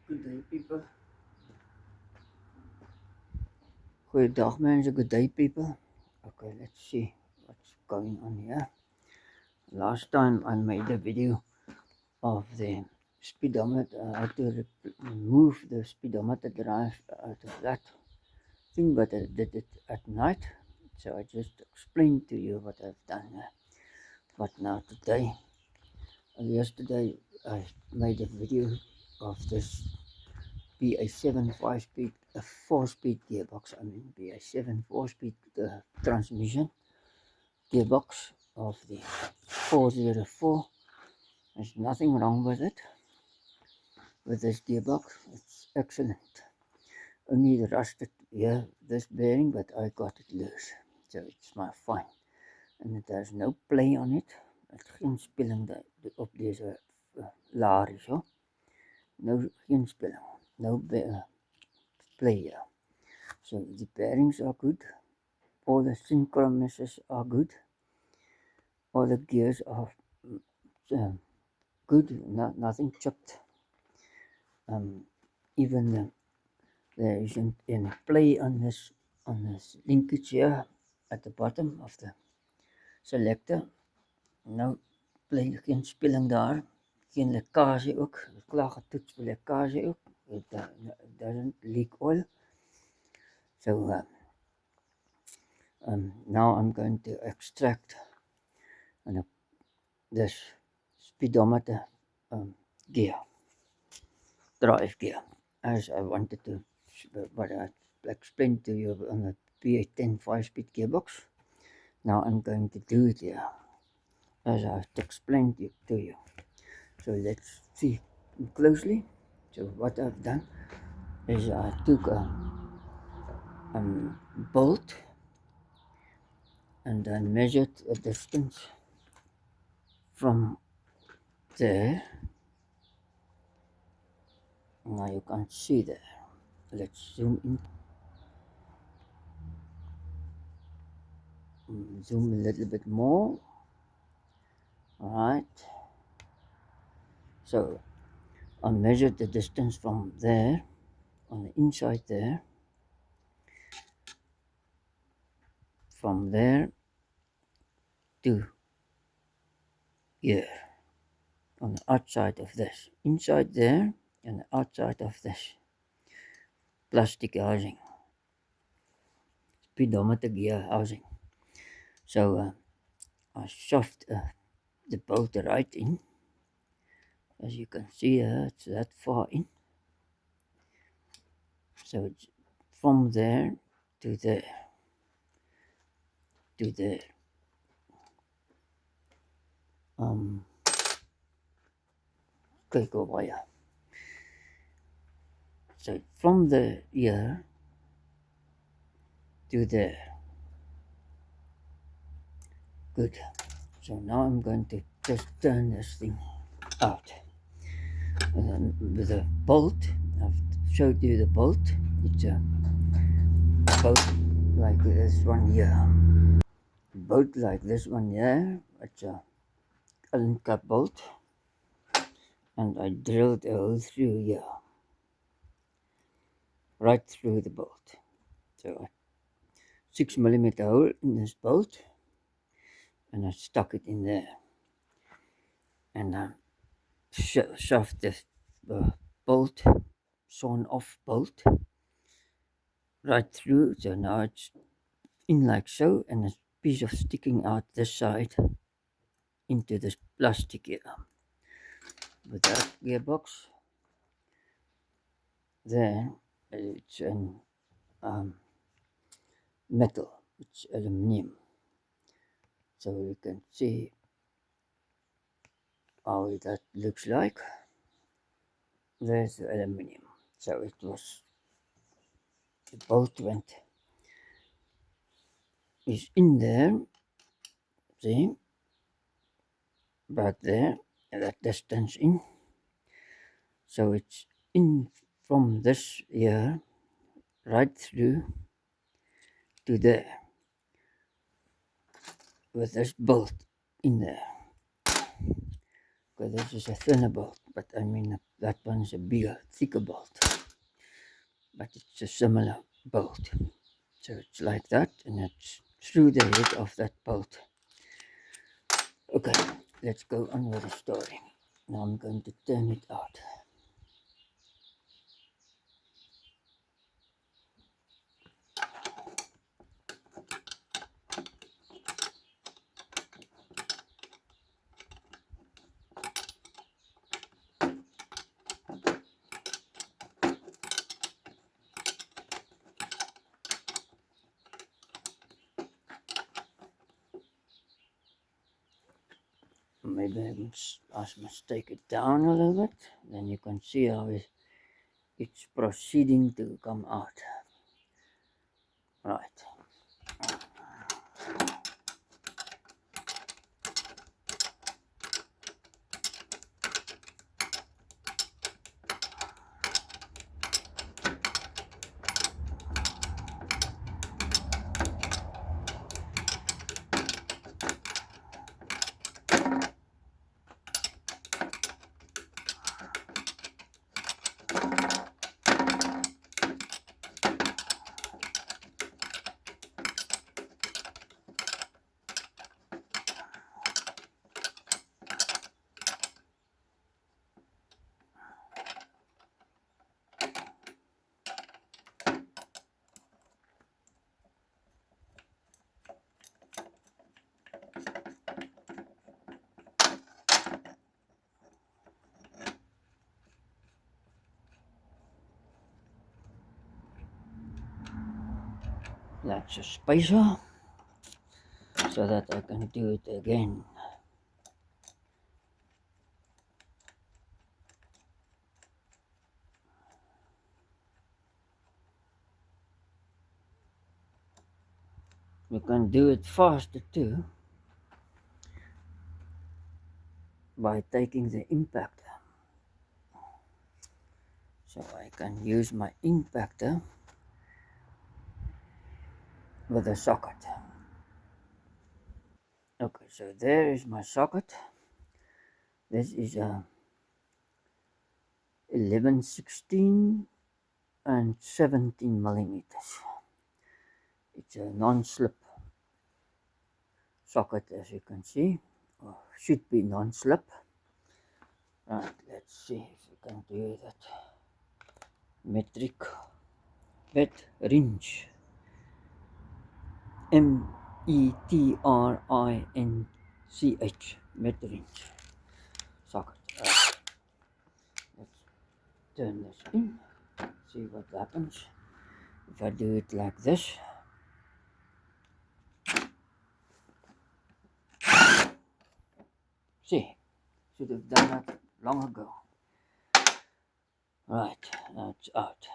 Good day, people. Goeiedag, mense. Good day, people. Okay, let's see what's going on here. Last time I made a video of the speedometer, how to remove the speedometer drive out of that thing, but I did it at night. So I just explained to you what I've done. But now today, yesterday, I made a video of this BA7 5-speed, a 4-speed gearbox. I mean BA7 4-speed transmission gearbox of the 404. There's nothing wrong with it. With this gearbox, it's excellent. Only the rusted here, this bearing, but I got it loose, so it's my fine. And there's no play on it. Het geen spilling op deze laar is, hoor. No, geen spilling. No play here. So the bearings are good. All the synchronuses are good. All the gears are good. Nothing chipped. Even there isn't any play on this linkage here at the bottom of the selector. No play, geen spilling daar. Geen lekkage ook. Klaar getoets vir lekkage ook. It doesn't leak oil. So now I'm going to extract this speedometer gear, drive gear, as I wanted to, what I explained to you on the BA10 5-speed gearbox. Now I'm going to do it here, as I explained it to you. So let's see closely. So what I've done is I took a bolt and I measured a distance from there. Now you can't see there. Let's zoom in. Zoom a little bit more. Alright. So I measured the distance from there, on the inside there, from there to here, on the outside of this, inside there and the outside of this plastic housing, speedometer gear housing. So I shoved the bolt right in. As you can see here, it's that far in. So it's from there to there, to there. Kyk hoe baie. So from the here to there. Good. So now I'm going to just turn this thing out. And then with a bolt, I've showed you the bolt. It's a bolt like this one here. Bolt like this one here. It's a Allen cap bolt. And I drilled a hole through here. Right through the bolt. So a 6mm hole in this bolt. And I stuck it in there. And I shoved the bolt, sawn off bolt, right through. So now it's in like so, and a piece of sticking out this side into this plastic here. With that gearbox, there it's in metal, it's aluminium. So you can see how that looks like. There's the aluminium. So it was, the bolt is in there, see, back there, that distance in. So it's in from this here, right through to there, with this bolt in there. Okay, this is a thinner bolt, but I mean that one's a bigger, thicker bolt. But it's a similar bolt. So it's like that, and it's through the head of that bolt. Okay, let's go on with the story. Now I'm going to turn it out. Maybe I must take it down a little bit. Then you can see how it's proceeding to come out. Right. That's a spacer so that I can do it again. You can do it faster too by taking the impactor. So I can use my impactor with a socket. Okay, so there is my socket. This is a 11, 16 and 17 millimeters. It's a non-slip socket, as you can see, or should be non-slip. Right, let's see if we can do that. Metric bed wrench. METRINCH. Bed wrench socket. Let's turn this in. See what happens if I do it like this. See, should have done that long ago. Right, now it's out.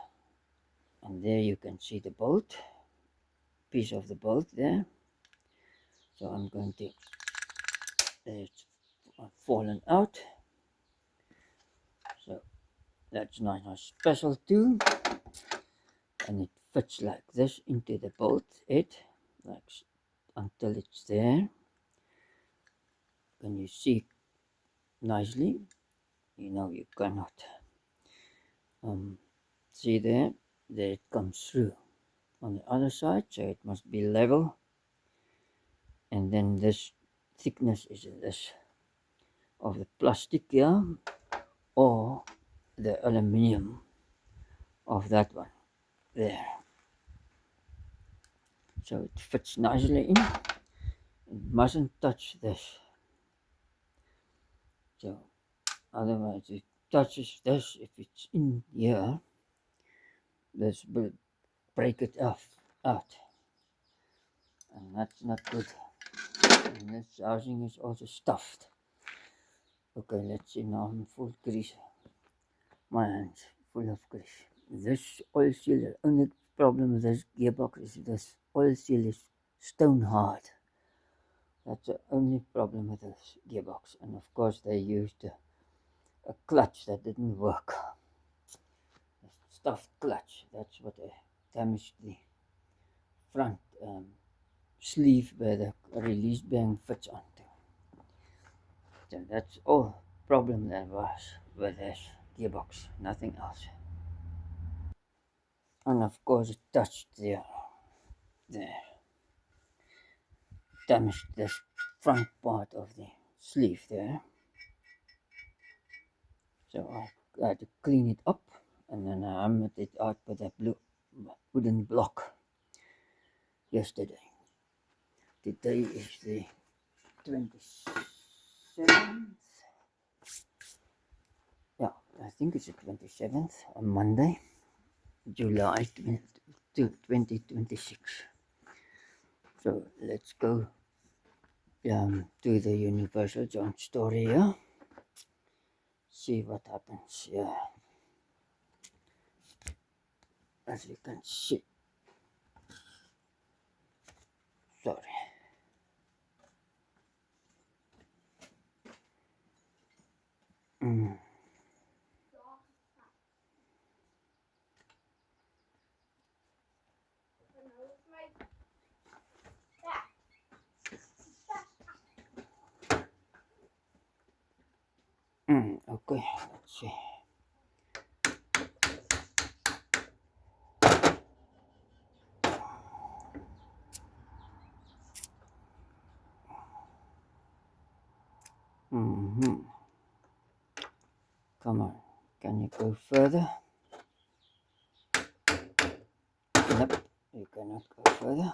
And there you can see the bolt, piece of the bolt there. So I'm going to, it's fallen out. So that's not a special too. And it fits like this into the bolt head, like until it's there. Can you see nicely? You know you cannot. See there it comes through on the other side, so it must be level. And then this thickness is this of the plastic here, or the aluminium of that one there. So it fits nicely in. It mustn't touch this. So otherwise it touches this, if it's in here, this will break it off out. And that's not good. And this housing is also stuffed. Okay, let's see now. I'm full grease. My hands full of grease. This oil seal, the only problem with this gearbox is this oil seal is stone hard. That's the only problem with this gearbox. And of course they used a clutch that didn't work. A stuffed clutch. That's what damaged the front sleeve where the release band fits onto. So that's all problem there was. with this gearbox, nothing else. And of course it touched the damaged this front part of the sleeve there. So I had to clean it up, and then I hammered it out with a blue wooden block yesterday. Today is the 27th. Yeah, I think it's the 27th on Monday, July 2026. So let's go to the Universal John story here. See what happens here. As you can see. Sorry. Mm. Okay, let's see. Come on, can you go further? Nope, you cannot go further.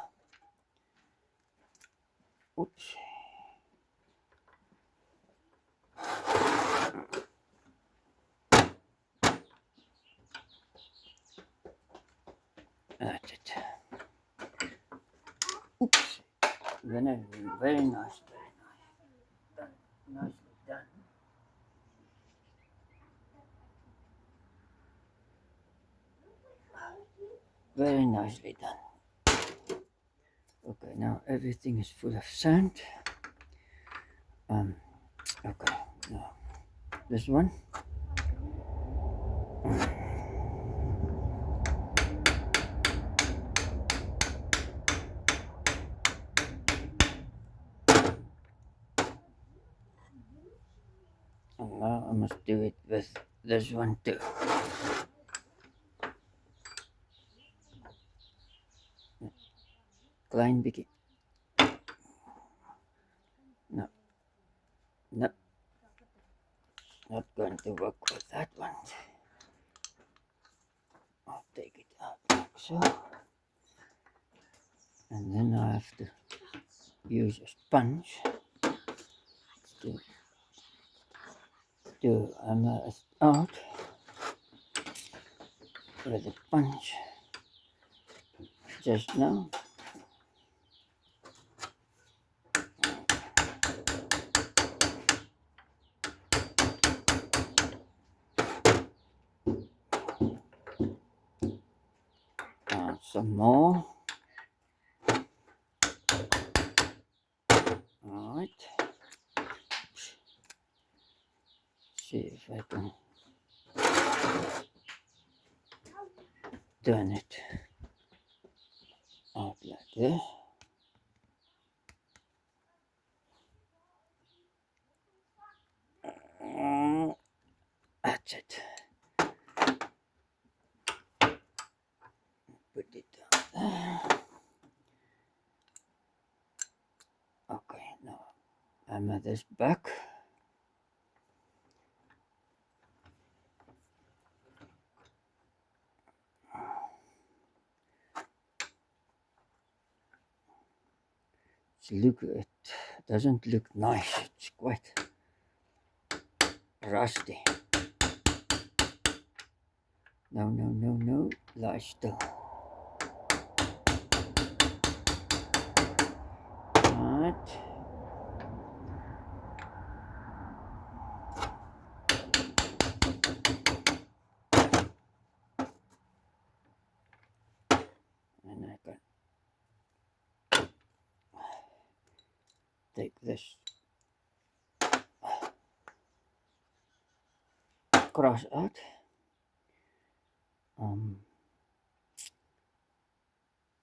Oops. That's it. Oops. Very nice, very nice. Done. Nicely done. Very nicely done. Okay, now everything is full of sand. Okay, now this one. And now I must do it with this one too. Klein bietjie. No. No. Not going to work with that one. I'll take it out like so. And then I have to use a sponge to hammer it out with a sponge just now. Some more. Alright. See if I can turn it out like this. That's it. Put it down there. Okay, now hammer this back. It doesn't look nice. It's quite rusty. No, lie still. Right. And I can take this cross out.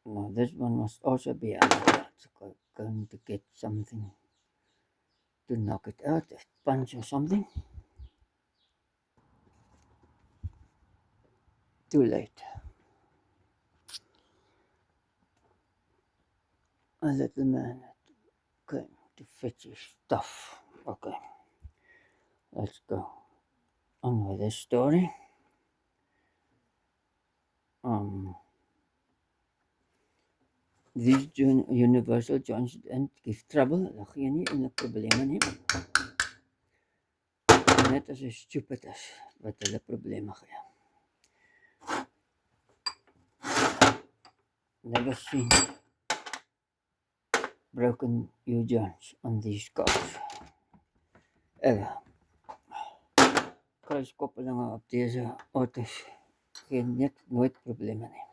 Now this one must also be hammered out. So I'm going to get something to knock it out, a sponge or something. too late. A little man came to fetch his stuff. Okay, let's go on with this story. These universal joints don't give trouble. Hulle gee nie enige probleme nie. Net as jy stupid is wat hulle probleme gee. Never seen broken U-joints on these cars. Ever. Kruiskoppelinge op deze auto's gee net nooit probleme nie.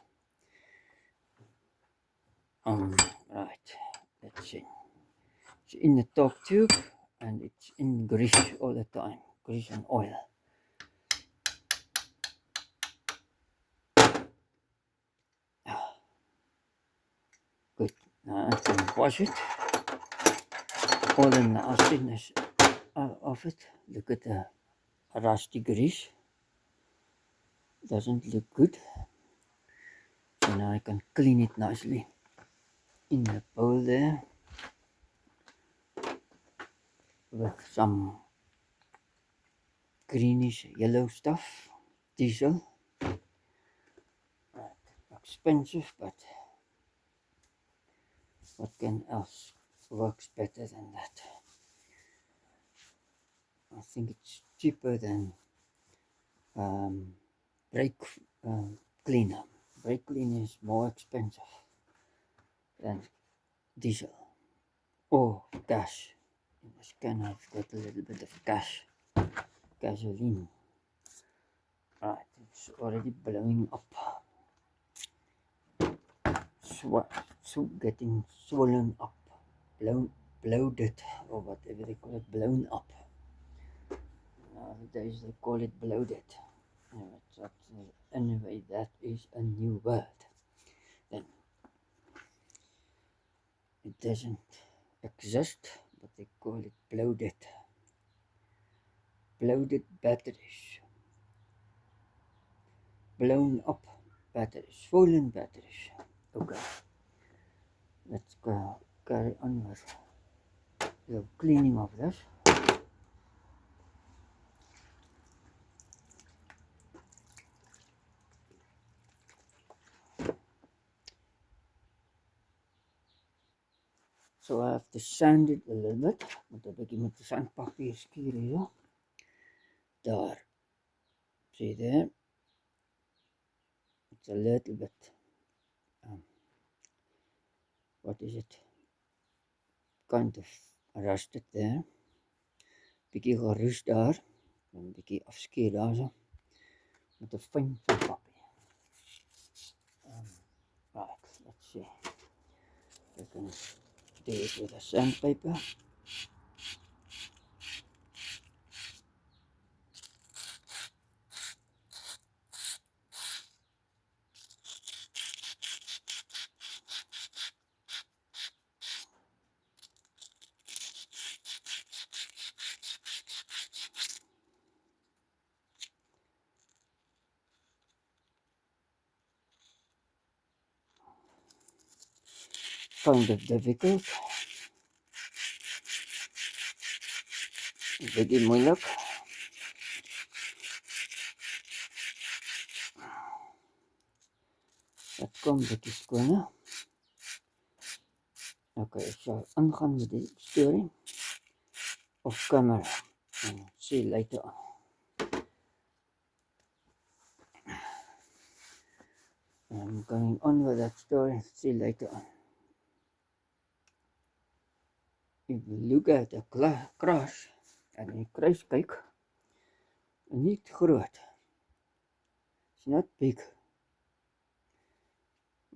Right, let's see. It's in the top tube and it's in grease all the time. Grease and oil. Good. Now I can wash it. All the nastiness of it. Look at the rusty grease. Doesn't look good. So now I can clean it nicely in the bowl there with some greenish yellow stuff, diesel. Right. Expensive, but what can else works better than that? I think it's cheaper than brake cleaner. Brake cleaner is more expensive than diesel or gas. In this can I've got a little bit of gasoline. Right, it's already blowing up. So getting swollen up, bloated, or whatever they call it, blown up. Nowadays they call it bloated. Anyway, that is a new word. Then it doesn't exist, but they call it bloated. Bloated batteries. Blown up batteries. Swollen batteries. Okay. Let's go carry on with the cleaning of this. So I have to sand it a little bit. Moet 'n bietjie met die sandpapier skuur hier. Daar. See there? It's a little bit. What is it? Kind of rusted there. Bietjie geroes daar. En bietjie afskeer daarso. Met 'n fyn sandpapier. Right, let's see. We can do it with a sandpaper. Kind of difficult. Bietjie moeilik. Dat kom bietjie skoner. Okay, ek sal aangaan met die story off camera and see later on. I'm going on with that story, see later on. If you look at the crash en die kruis kyk, nie groot. It's not big.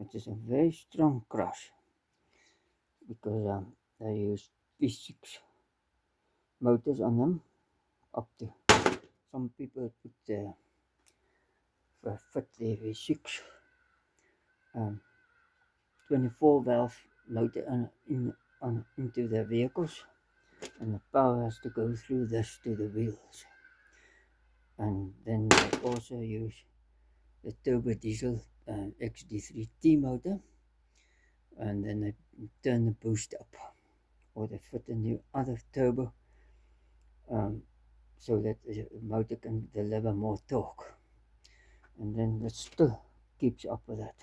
It is a very strong crash because they use V6 motors on them. Up to some people put the fit the V6 24 valve motor into the vehicles, and the power has to go through this to the wheels. And then they also use the turbo diesel XD3T motor, and then they turn the boost up, or they fit a new other turbo so that the motor can deliver more torque, and then it still keeps up with that,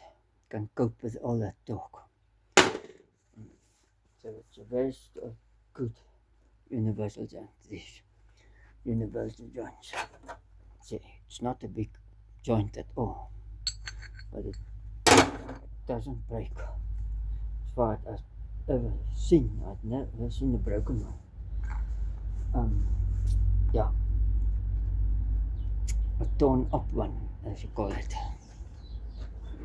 can cope with all that torque. So it's a very good universal joint, these universal joints. See, it's not a big joint at all, but it doesn't break. As far as I've ever seen, I've never seen a broken one. Yeah, a torn up one, as you call it.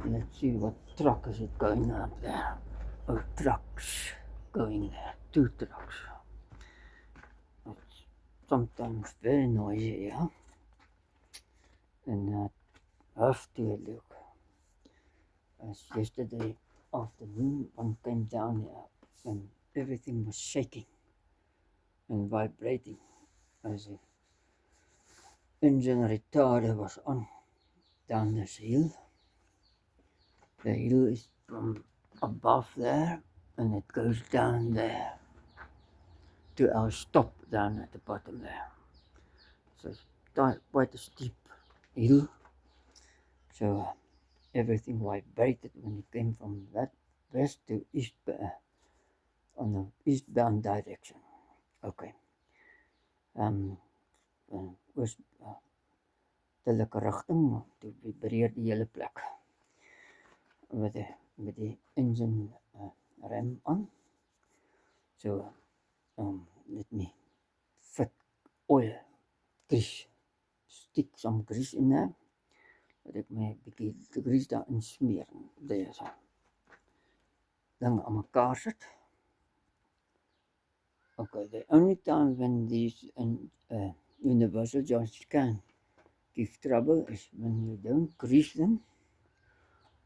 Let's see what truck is it going up there. Oh, trucks going there, 2 trucks. It's sometimes very noisy, yeah. And I have to look. As yesterday afternoon, one came down here and everything was shaking and vibrating as if engine retarder was on down this hill. The hill is from above there and it goes down there to our stop down at the bottom there. So it's quite a steep hill. So everything vibrated when it came from that west to east on the eastbound direction. Okay. Was te lekker rigting toe vibreer die hele plek met die engine rem on. So let me fit oil grease, stick some grease in there. Dat ek my bietjie grease daarin smeer. Daar so. Dan aan mekaar sit. Okay, the only time when these universal joints can give trouble is when you don't grease them,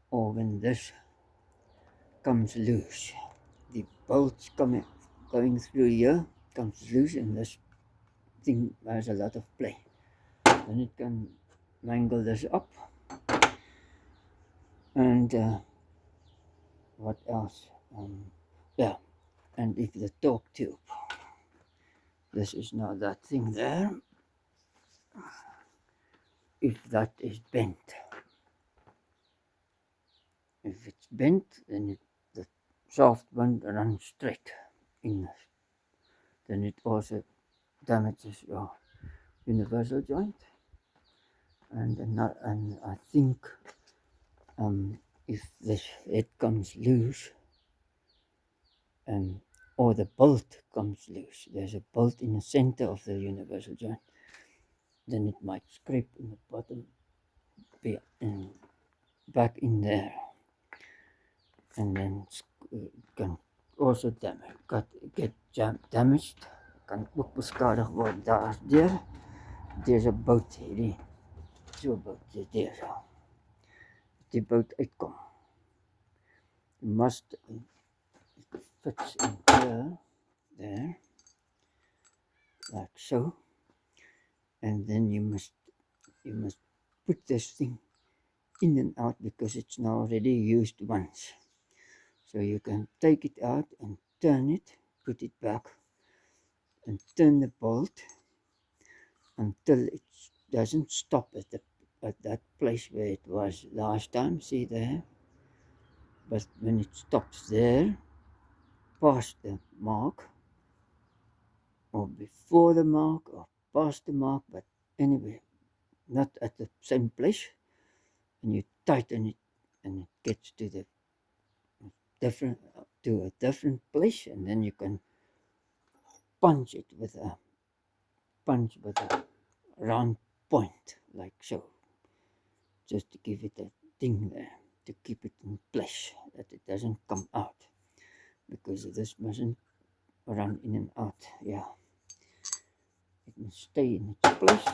or when this comes loose. The bolts going through here comes loose, and this thing has a lot of play. Then it can mangle this up. And what else? Yeah, and if the torque tube, this is now that thing there, if that is bent, if it's bent, then the shaft won't run straight in, then it also damages your universal joint. And I think if this head comes loose, or the bolt comes loose, there's a bolt in the center of the universal joint, then it might scrape in the bottom and back in there, and then can also get damaged, kan ook beskadig word daardeur. There's a boat hierdie, so 'n boot daar so. Die boot uitkom. You must fits in here, there, like so, and then you must put this thing in and out because it's now already used once. So you can take it out and turn it, put it back, and turn the bolt until it doesn't stop at that place where it was last time. See there? But when it stops there, past the mark, or before the mark, or past the mark, but anyway, not at the same place, and you tighten it, and it gets to a different place, and then you can punch it with a round point, like so, just to give it a thing there, to keep it in place, that it doesn't come out, because this mustn't run in and out. Yeah, it must stay in its place,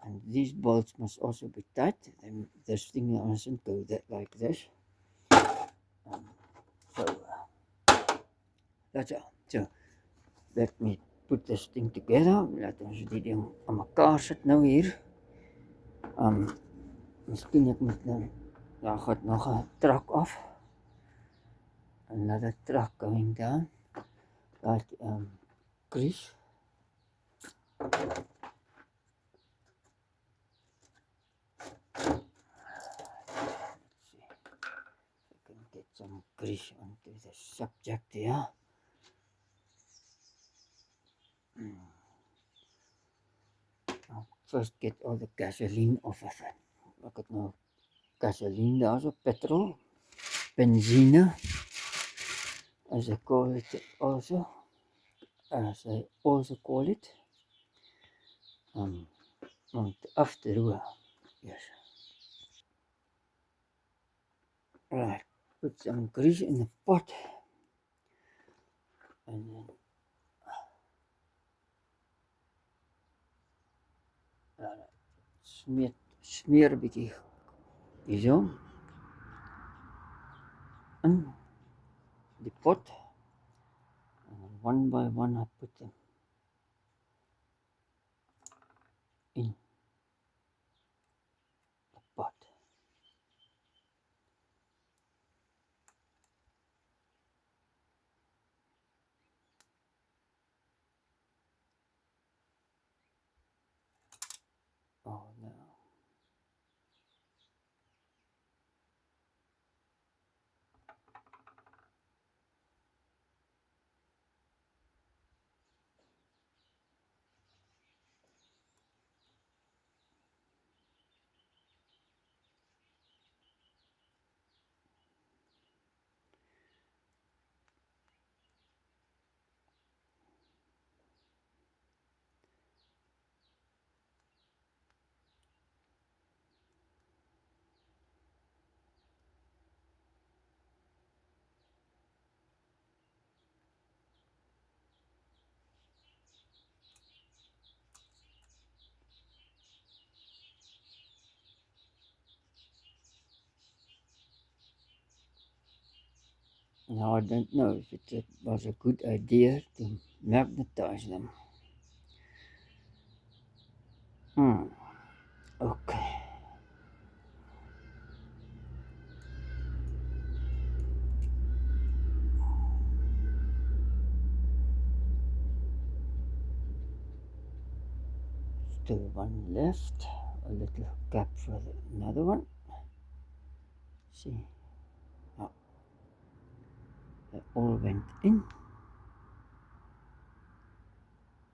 and these bolts must also be tight, and this thing mustn't go like this. That's all. So let me put this thing together. Laat ons die ding aan mekaar sit nou hier. Miskien ek moet nou, daar gaat nog 'n truck af. Another truck going down. That Chris. Get some grease onto the subject here. I'll first get all the gasoline off of it. Ek het nou gasoline daar so, petrol, benzine, as I call it also, as I also call it, om af te roer. Yes. Right, put some grease in the pot, and then smeer 'n bietjie hierso in die pot, and one by one I put them in the pot. Oh no. Now I don't know if it was a good idea to magnetize them. Okay. Still one left. A little gap for another one. See. Oh, they all went in.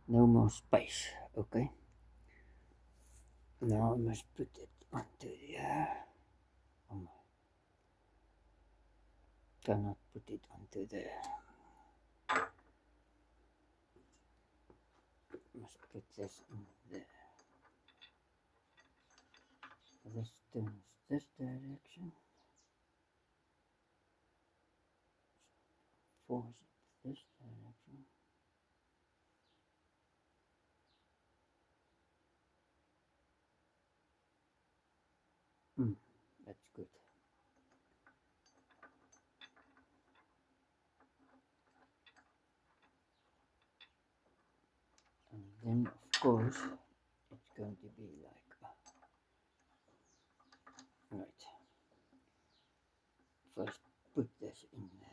No more space. Okay. Now I must put it onto here. Cannot put it onto there. Must put this in there. This turns this direction. Force it this direction. That's good. And then of course it's going to be like right. First put this in there.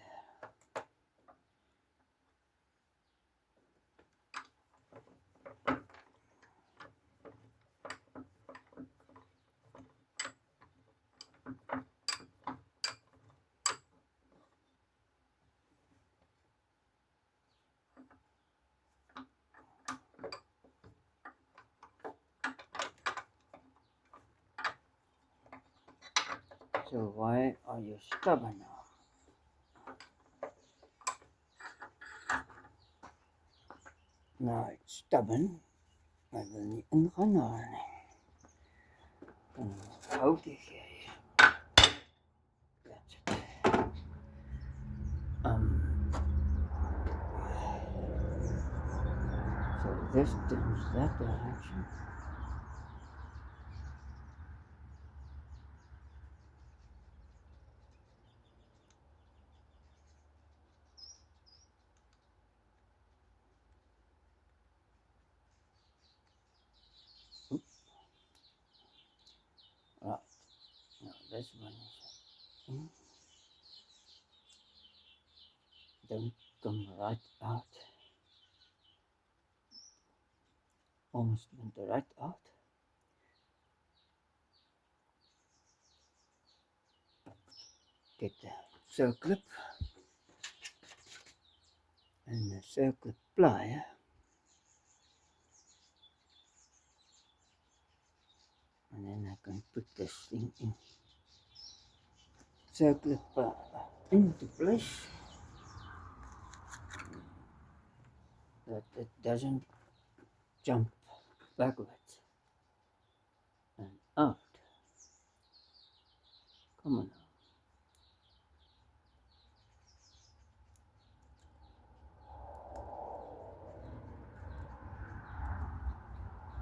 So why are you stubborn now? Nou, it's stubborn. Ek wil nie ingaan daar nie. Kan hou dit gee. That's it. So this turns that direction. Right. this one is in. Don't come right out. Almost went right out. Get the circlip and the circlip plier. And then I can put this thing in. Circlip into place. That it doesn't jump backwards and out. Come on now.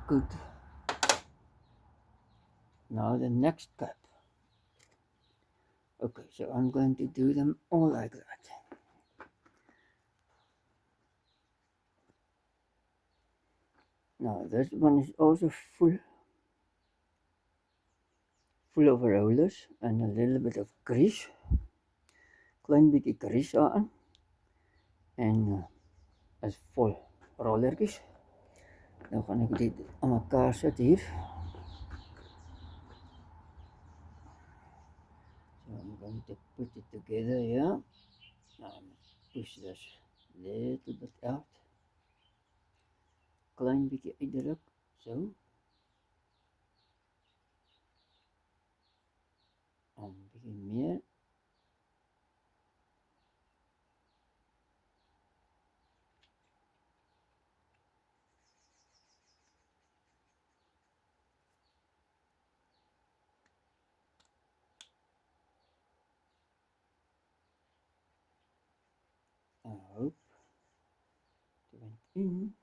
Good. Now the next cap. Okay, so I'm going to do them all like that. Now this one is also full of rollers and a little bit of grease. Klein bietjie grease daarin. En is vol rollertjies. Nou gaan ek dit aan mekaar sit hier. So I'm going to put it together here. Now I'm push this little bit out. Klein bietjie uitdruk. So. En bietjie meer. I hope it went in.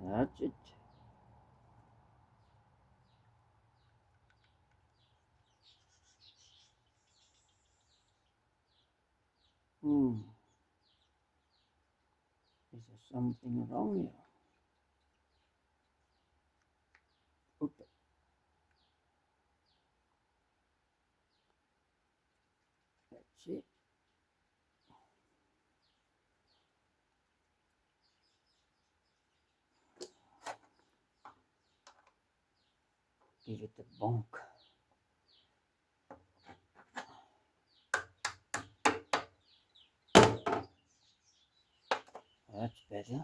That's it. Is there something wrong here? Okay. That's it. Give it a bonk. That's better.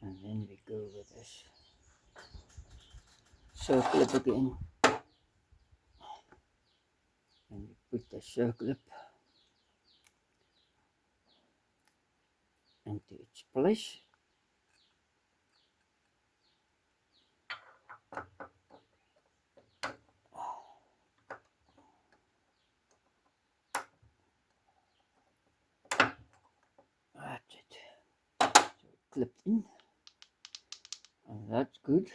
And then we go with this circlip again. And we put the circlip into its place. That's it. So clip in. And that's good.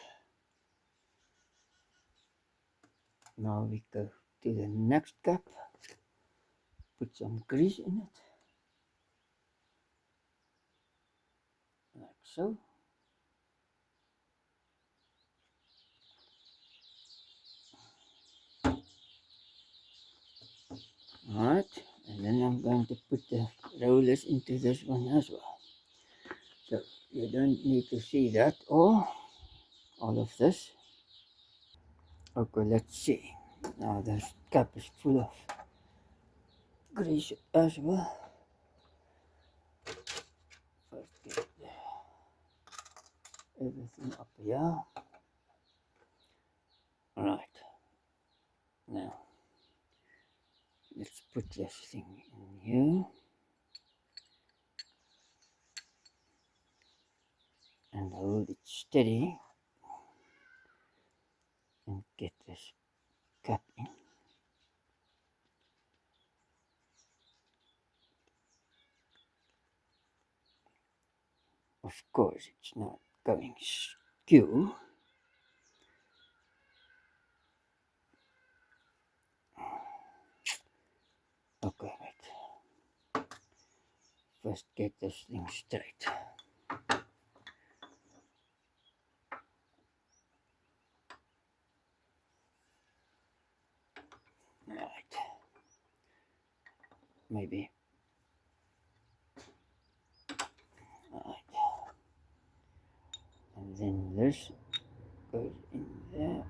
Now we go to the next cap. Put some grease in it. Like so. Alright, and then I'm going to put the rollers into this one as well. So you don't need to see that all of this. Okay, let's see. Now this cap is full of grease as well. First get everything up here. Alright, now let's put this thing in here. And hold it steady. And get this cap in. Of course, it's not going skew. first get this thing straight. Right. Maybe. Right. And then this goes in there.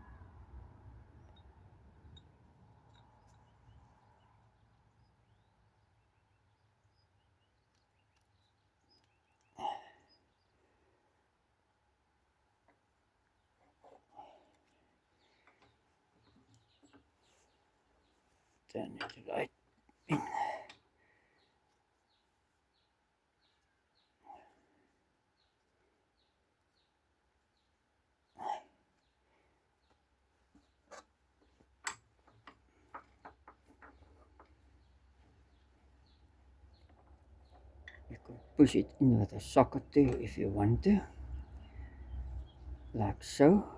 Turn it right in. You can push it in with a socket too if you want to, like so.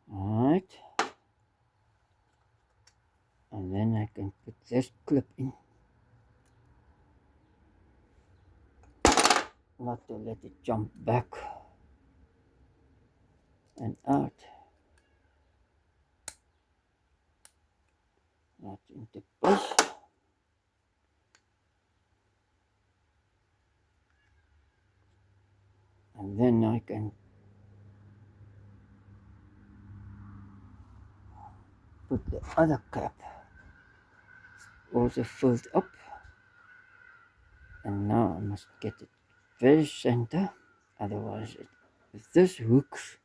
Alright. And then I can put this clip in. Not to let it jump back and out. Not into place. And then I can put the other cap also filled up. And now I must get it very center, otherwise if this hooks,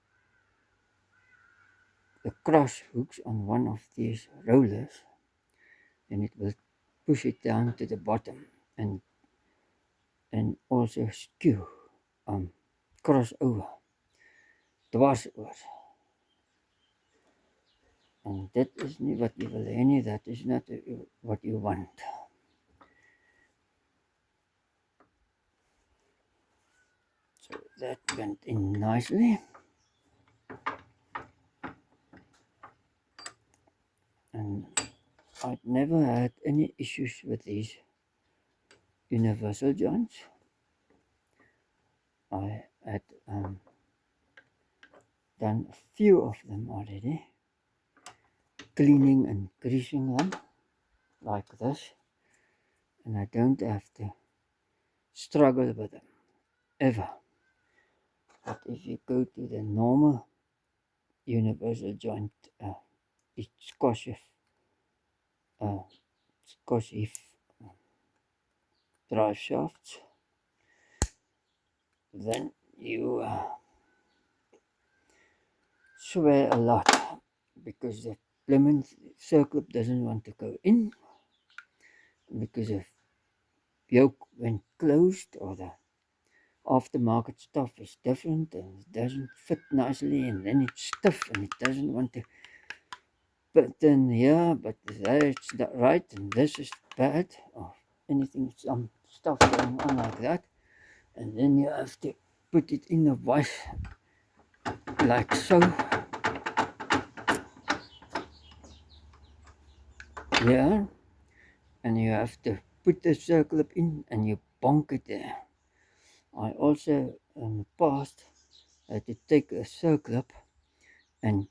the cross hooks on one of these rollers, then it will push it down to the bottom and also skew, cross over, dwars oor. And that is not what you will hê, that is not what you want. So that went in nicely. And I've never had any issues with these universal joints. I had done a few of them already, cleaning and greasing them like this, and I don't have to struggle with them ever. But if you go to the normal universal joint, it's Scotch drive shafts, then you swear a lot because the Plymouth circlip doesn't want to go in because of yoke when closed, or the aftermarket stuff is different and it doesn't fit nicely, and then it's stiff and it doesn't want to fit in here, but that's not right and this is bad, or anything, some stuff going on like that, and then you have to put it in the vise like so. Yeah, and you have to put the circlip in and you bonk it there. I also in the past had to take a circlip and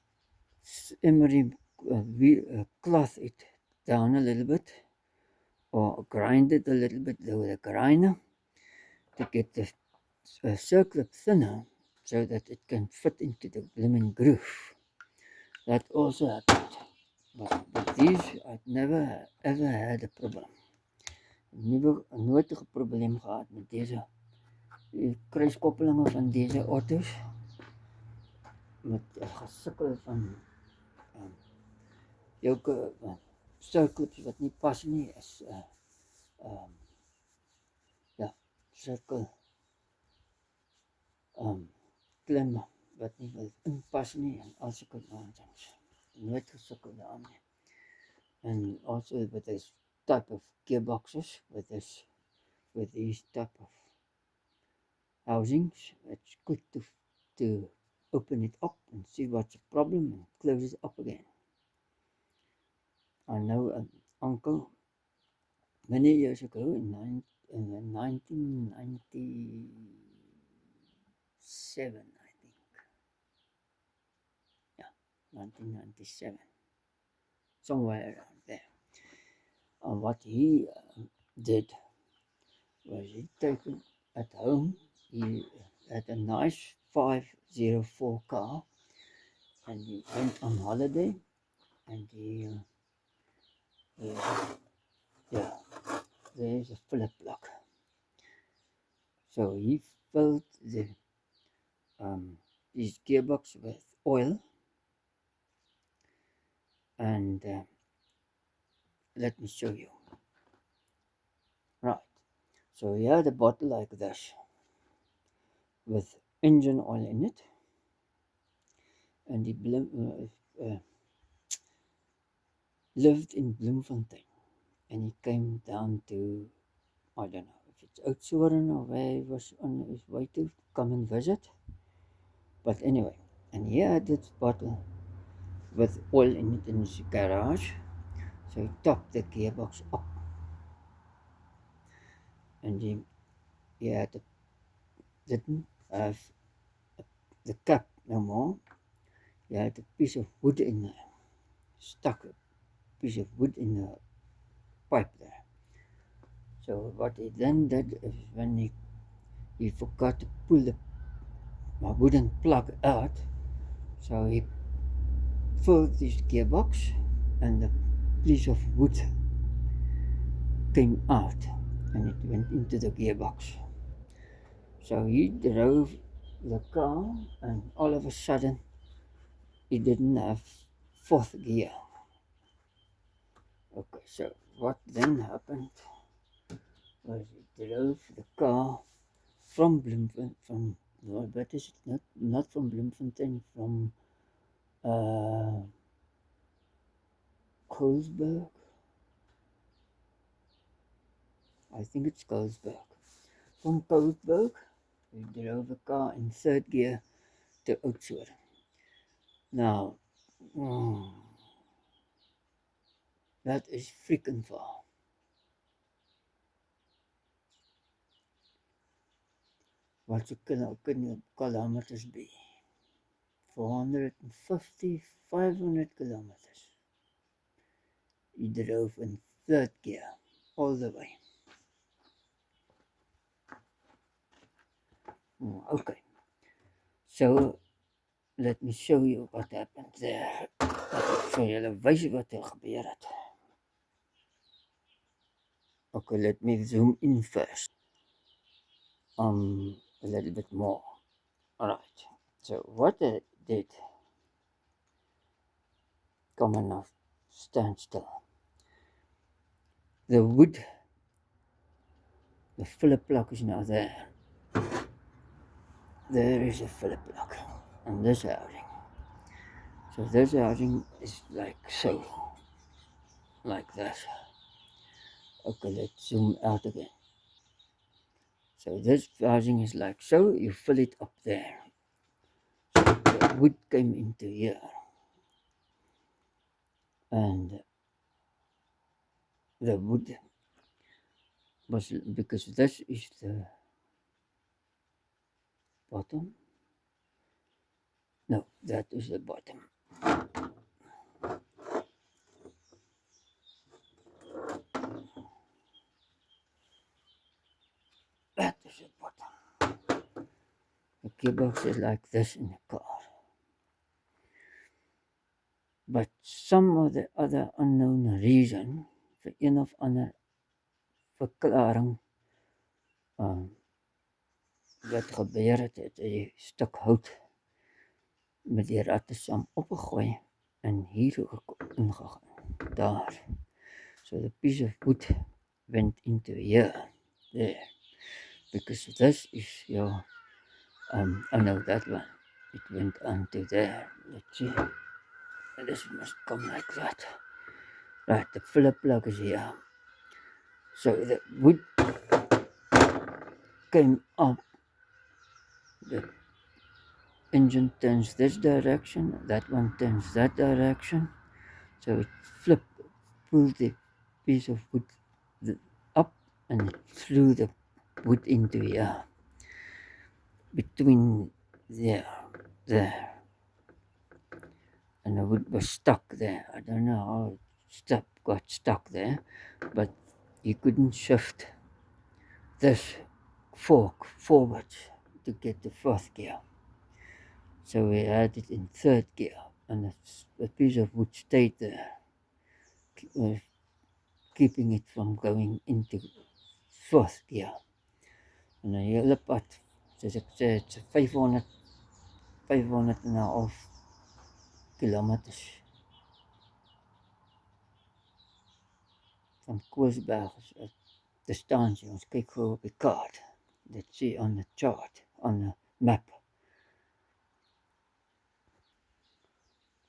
emery cloth it down a little bit, or grind it a little bit with a grinder to get the circlip thinner so that it can fit into the blooming groove. That also happened. But with these, I've never ever had a problem. Nooit 'n probleem gehad met deze kruiskoppelinge van deze auto's. Met gesukkel van jou circlips wat nie pas nie is ja, circle klemme wat nie wil inpas nie en al sulke nonsens. Nooit gesukkel daarmee. And also with this type of gearboxes, with these type of housings, it's good to open it up and see what's the problem and close it up again. I know an uncle many years ago in 1997, I think. Yeah, 1997, somewhere around there. What he did was he taken at home. He had a nice 504 car, and he went on holiday, and yeah, there's a flip lock. So he filled his gearbox with oil, and let me show you. Right. So he had a bottle like this with engine oil in it, and he lived in Bloemfontein, and he came down to, I don't know if it's Oudtshoorn or where he was on his way to come and visit. But anyway, and he had this bottle with oil in it in his garage. So he topped the gearbox up, and he didn't have the cap no more. He had a piece of wood in there, stuck a piece of wood in the pipe there. So what he then did is when he forgot to pull the wooden plug out, so he filled this gearbox, and the piece of wood came out, and it went into the gearbox. So he drove the car, and all of a sudden he didn't have fourth gear. Okay, so what then happened was he drove the car from Bloemfontein, but is it not from Bloemfontein, from Colesberg? I think it's Colesberg. From Colesberg, he drove the car in third gear to Oudtshoorn. Now, that is freaking far. Wat so kunnen kilometers be? 450, 500 kilometers. He drove in third gear all the way. Okay, so let me show you what happened there. So julle wys wat er gebeur het. Okay, let me zoom in first. A little bit more. Alright, so what I did, come on now, stand still. The wood, the flip lock is now there. There is a flip lock on this housing. So this housing is like so, like that. Okay, let's zoom out again. So this housing is like so, you fill it up there. So the wood came into here. And the wood was, because this is the bottom. No, that is the bottom. That is the bottom. The gearbox is like this in the car. But some of the other unknown reason, vir een of ander verklaring, wat gebeur het, het die stuk hout met die ratte saam opgegooi en hier ingegaan. Daar. So the piece of wood went into here, there. Because this is your, I know that one. It went onto there. Let's see. This must come like that. Right, the flip plug is here. So the wood came up. The engine turns this direction, that one turns that direction. So it pulled the piece of wood and it threw the wood into here, between there, and the wood was stuck there. I don't know how it got stuck there, but you couldn't shift this fork forward to get the fourth gear. So we had it in third gear, and a piece of wood stayed there, keeping it from going into fourth gear. En 'n hele pad, soos ek sê, it's 500 en 'n half kilometers van Koosberg distansie. Ons kyk gou op die kaart. Let's see on the chart, on the map.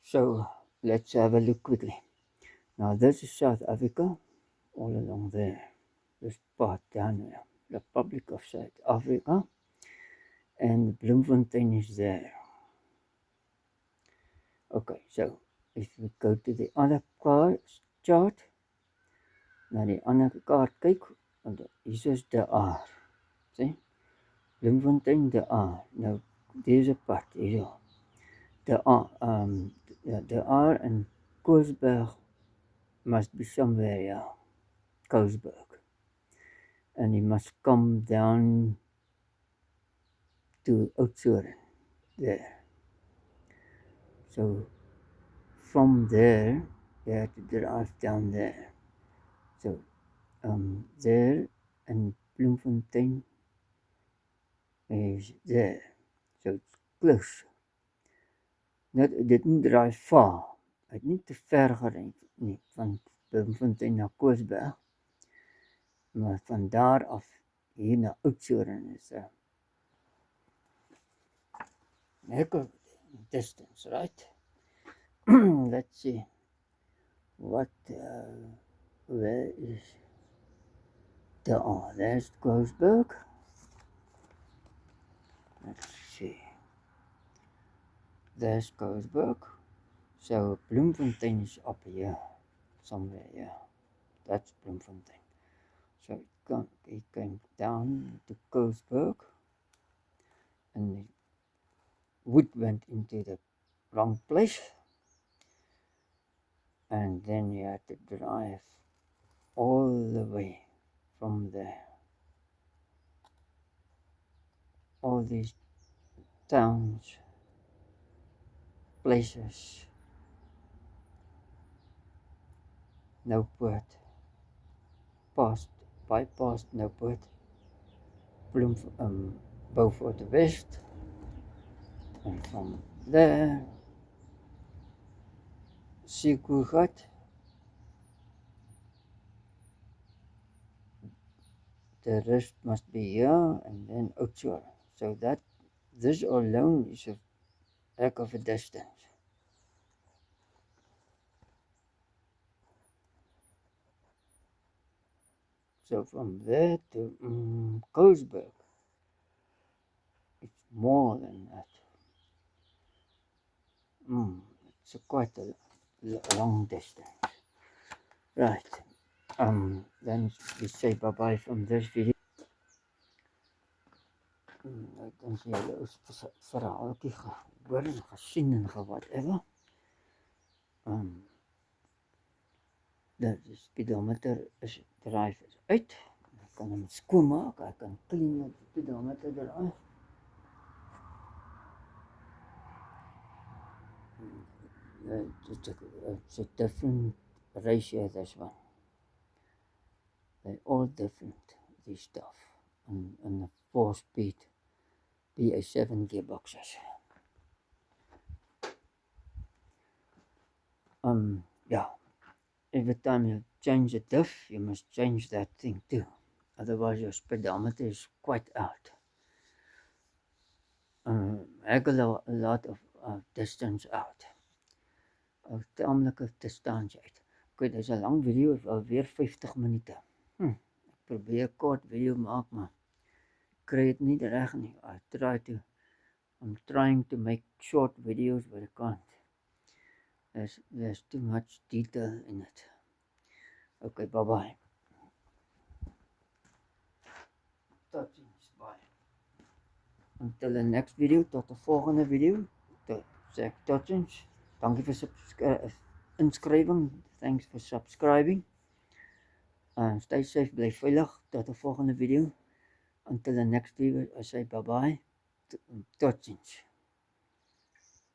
So let's have a look quickly. Now this is South Africa, all along there. This part down there, Republic of South Africa, and Bloemfontein is there. Okay, so if we go to the other chart, na die ander kaart kyk, want hier is De Aar. Sien? Bloemfontein, De Aar. Nou, deze pad hier. De Aar and Koosberg must be somewhere here. Koosberg. And he must come down to Oudtshoorn there. So from there, you have to drive down there. So there, and Bloemfontein is there. So it's close. It didn't drive far. Het nie te ver gery nie, van Bloemfontein na Koosberg. Maar van daar af hier na Oudtshoorn is heck of distance, right? Let's see. Where is there's Koosberg. Let's see. There's Koosberg. So Bloemfontein is up here, somewhere here. That's Bloemfontein. So it came down to Koosberg, and the wood went into the wrong place, and then you had to drive all the way from there. All these towns, places, Noupoort, bypassed Noupoort, Beaufort West, and from there, Sekoegat, the rest must be here, and then Oudtshoorn. So this alone is a heck of a distance. So from there to Koosberg, it's more than that. It's quite a long distance. Right. Then we say bye-bye from this video. Ek dink julle is verhaaltjie gehoor en gesien en whatever. The speedometer is drive is uit. Ek kan hom skoonmaak, ek kan clean die speedometer eruit. It's a different ratio, this one. They're all different, this stuff. And the 4-speed BA7 gearboxes. Yeah. Every time you change the diff, you must change that thing too. Otherwise your speedometer is quite out. Heck a lot of distance out. Tamelike distance uit. Okay, dis 'n lang video, alweer 50 minute. Ek probeer kort video maak, maar kry dit nie reg nie. I'm trying to make short videos, but I can't. There's too much detail in it. Okay, bye-bye. Totsiens, bye. Until the next video, tot de volgende video. Sê ek totsiens. Dankie vir inskrywing. Thanks for subscribing. Stay safe, bly veilig. Tot de volgende video. Until the next video, I say bye bye. Totsiens.